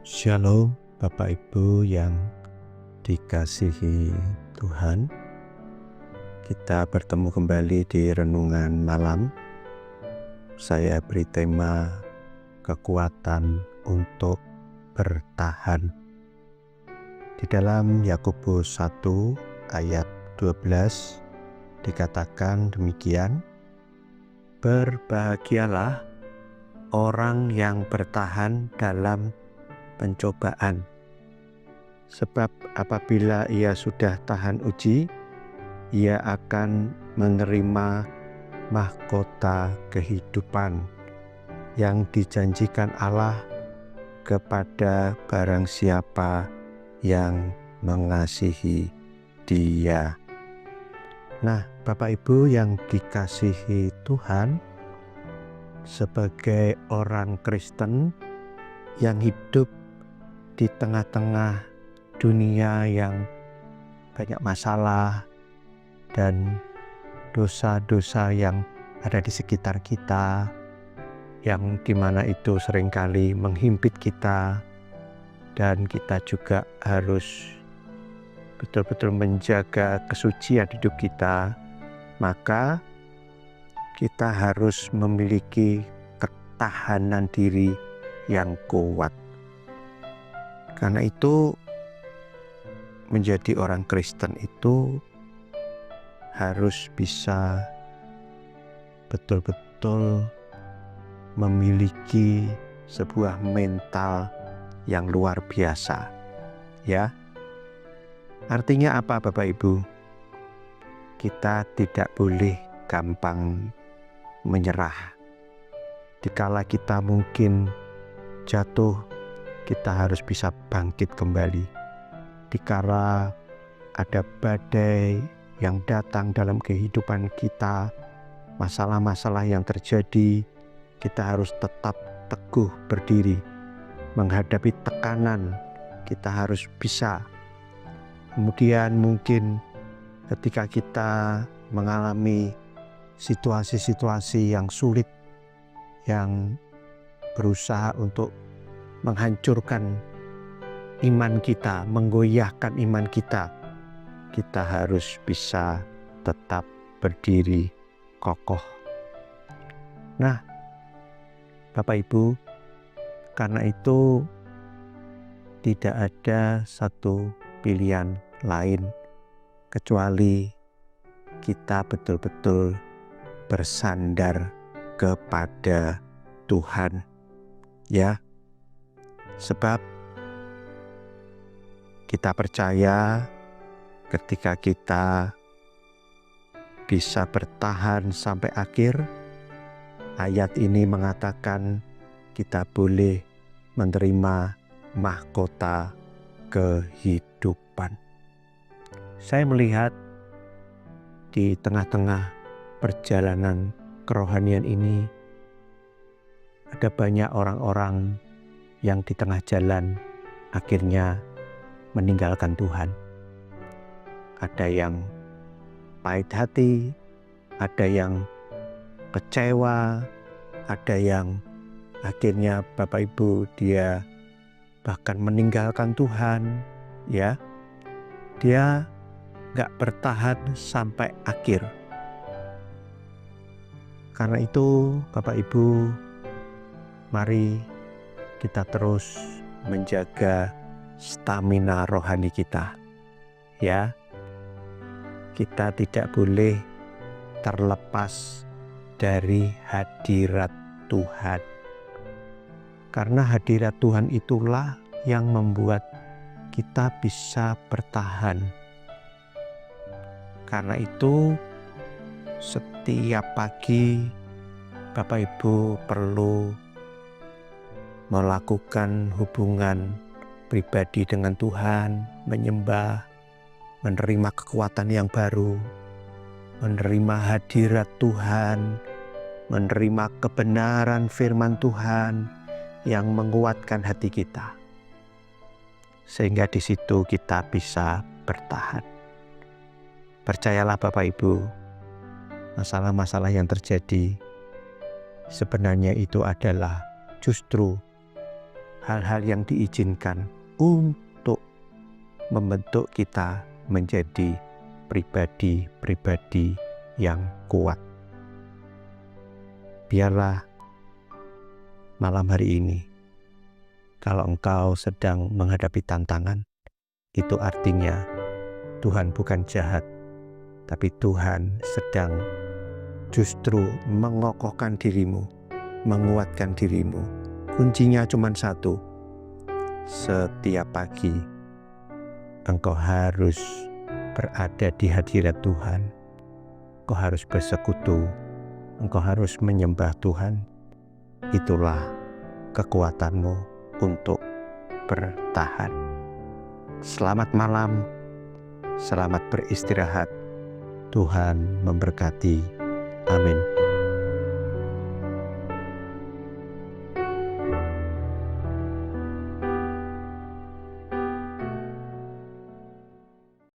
Shalom Bapak Ibu yang dikasihi Tuhan. Kita bertemu kembali di renungan malam. Saya beri tema kekuatan untuk bertahan. Di dalam Yakobus 1 ayat 12 dikatakan demikian, berbahagialah orang yang bertahan dalam pencobaan, sebab apabila ia sudah tahan uji, ia akan menerima mahkota kehidupan yang dijanjikan Allah kepada barang siapa yang mengasihi Dia. Nah, Bapak Ibu yang dikasihi Tuhan, sebagai orang Kristen yang hidup di tengah-tengah dunia yang banyak masalah dan dosa-dosa yang ada di sekitar kita, yang dimana itu seringkali menghimpit kita, dan kita juga harus betul-betul menjaga kesucian hidup kita, maka kita harus memiliki ketahanan diri yang kuat. Karena itu menjadi orang Kristen itu harus bisa betul-betul memiliki sebuah mental yang luar biasa, ya. Artinya apa Bapak Ibu? Kita tidak boleh gampang menyerah. Dikala kita mungkin jatuh, kita harus bisa bangkit kembali. Dikala ada badai yang datang dalam kehidupan kita, masalah-masalah yang terjadi, kita harus tetap teguh berdiri. Menghadapi tekanan, kita harus bisa. Kemudian mungkin ketika kita mengalami situasi-situasi yang sulit, yang berusaha untuk menghancurkan iman kita, menggoyahkan iman kita, kita harus bisa tetap berdiri kokoh. Nah, Bapak Ibu, karena itu tidak ada satu pilihan lain kecuali kita betul-betul bersandar kepada Tuhan, ya. Sebab kita percaya ketika kita bisa bertahan sampai akhir, ayat ini mengatakan kita boleh menerima mahkota kehidupan. Saya melihat di tengah-tengah perjalanan kerohanian ini, ada banyak orang-orang yang di tengah jalan akhirnya meninggalkan Tuhan. Ada yang pahit hati, ada yang kecewa, ada yang akhirnya Bapak Ibu dia bahkan meninggalkan Tuhan, ya. Dia gak bertahan sampai akhir. Karena itu Bapak Ibu, mari kita terus menjaga stamina rohani kita, ya. Kita tidak boleh terlepas dari hadirat Tuhan. Karena hadirat Tuhan itulah yang membuat kita bisa bertahan. Karena itu setiap pagi Bapak Ibu perlu melakukan hubungan pribadi dengan Tuhan, menyembah, menerima kekuatan yang baru, menerima hadirat Tuhan, menerima kebenaran firman Tuhan yang menguatkan hati kita. Sehingga di situ kita bisa bertahan. Percayalah Bapak Ibu, masalah-masalah yang terjadi sebenarnya itu adalah justru hal-hal yang diizinkan untuk membentuk kita menjadi pribadi-pribadi yang kuat. Biarlah malam hari ini, kalau engkau sedang menghadapi tantangan, itu artinya Tuhan bukan jahat, tapi Tuhan sedang justru mengokohkan dirimu, menguatkan dirimu. Kuncinya cuma satu, setiap pagi engkau harus berada di hadirat Tuhan, engkau harus bersekutu, engkau harus menyembah Tuhan. Itulah kekuatanmu untuk bertahan. Selamat malam, selamat beristirahat. Tuhan memberkati. Amin.